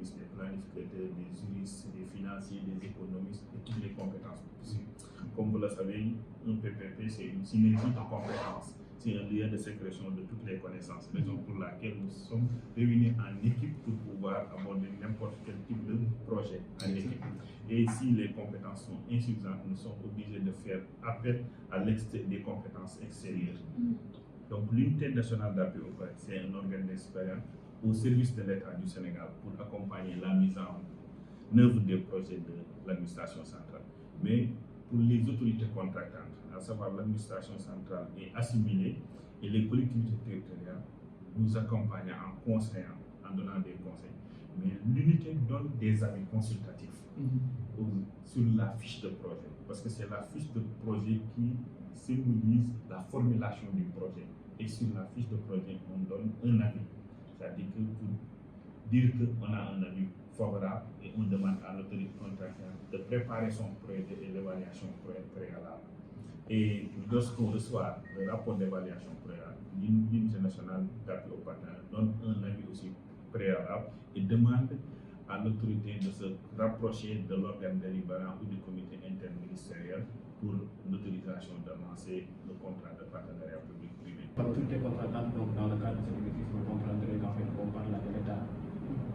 économistes, des planificateurs, des juristes, des financiers, des économistes et toutes les compétences possibles. Comme vous le savez, un PPP, c'est une synergie de compétences. C'est un lieu de sécrétion de toutes les connaissances, raison pour laquelle nous sommes réunis en équipe pour pouvoir aborder n'importe quel type de projet en équipe. Et si les compétences sont insuffisantes, nous sommes obligés de faire appel à des compétences extérieures. Donc l'unité nationale d'appui au projet, c'est un organe d'expérience au service de l'État du Sénégal pour accompagner la mise en œuvre des projets de l'administration centrale. Mais pour les autorités contractantes, à savoir l'administration centrale est assimilée et les collectivités territoriales nous accompagnent en conseillant, en donnant des conseils. Mais l'unité donne des avis consultatifs sur la fiche de projet, parce que c'est la fiche de projet qui symbolise la formulation du projet. Et sur la fiche de projet, on donne un avis. C'est-à-dire que pour dire qu'on a un avis favorable et on demande à l'autorité contractante de préparer son projet et l'évaluation préalable. Et lorsqu'on reçoit le rapport d'évaluation préalable, l'unité nationale d'appui au partenaire donne un avis aussi préalable et demande à l'autorité de se rapprocher de l'organe délibérant ou du comité interministériel pour l'autorisation d'avancer le contrat de partenariat public-privé. Comme toutes les contratantes, donc dans le cadre de ce exercice, vous comprendrez qu'en fait, on parle de l'État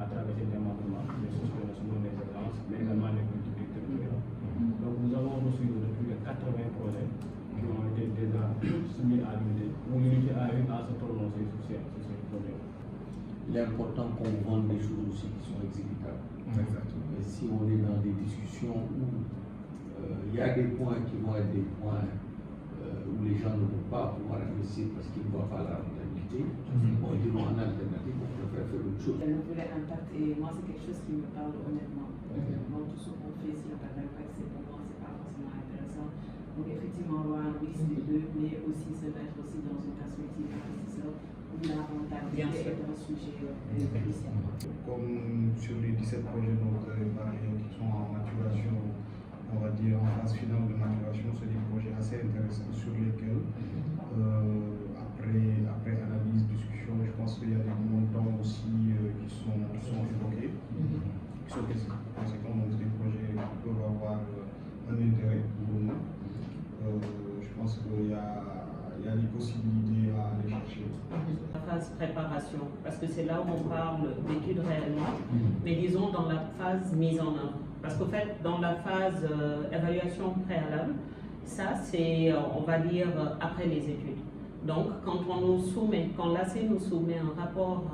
à travers ses démembrements, les sociétés nationales des agences, mais également les collectivités territoriales. Donc nous avons reçu plus de 80 projets qui ont été déjà soumis à l'unité, où l'unité a eu à se prononcer sur ces projets. Il est important qu'on vende des choses aussi qui sont exécutables. Exactement. Et si on est dans des discussions où il y a des points qui vont être des points où les gens ne vont pas pouvoir investir parce qu'ils ne voient pas la rentabilité, bon, ils diront en alternative, on préfère faire autre chose. Le volet impact, et moi c'est quelque chose qui me parle honnêtement. Donc tout ce qu'on fait, si on n'a pas d'impact, c'est pour moi, c'est pas forcément intéressant. Donc effectivement, avoir un mix des deux, mais aussi se mettre aussi dans une perspective investisseur où la rentabilité est un sujet crucial. Comme sur les 17 projets donc, qui sont en maturation, on va dire en phase finale de maturation, c'est des projets assez intéressants sur lesquels, après analyse, discussion, je pense qu'il y a des montants aussi qui sont évoqués, qui sont conséquents, donc des projets qui peuvent avoir un intérêt pour nous. Je pense qu'il y a des possibilités à aller chercher. La phase préparation, parce que c'est là où on parle d'études réellement, mais disons dans la phase mise en œuvre. Parce qu'au fait, dans la phase évaluation préalable, ça c'est, on va dire, après les études. Donc, quand on nous soumet, quand l'AC nous soumet un rapport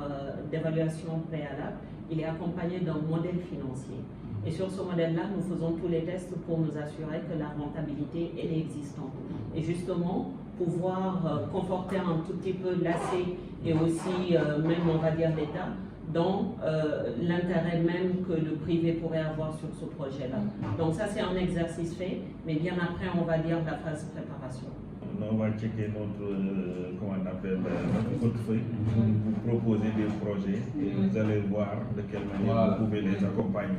d'évaluation préalable, il est accompagné d'un modèle financier. Et sur ce modèle-là, nous faisons tous les tests pour nous assurer que la rentabilité elle est existante. Et justement, pouvoir conforter un tout petit peu l'AC et aussi même, on va dire, l'État dans l'intérêt même que le privé pourrait avoir sur ce projet-là. Donc ça, c'est un exercice fait, mais bien après, on va dire la phase préparation. On va checker notre, comment on appelle, notre portefeuille, vous proposer des projets et vous allez voir de quelle manière vous pouvez les accompagner.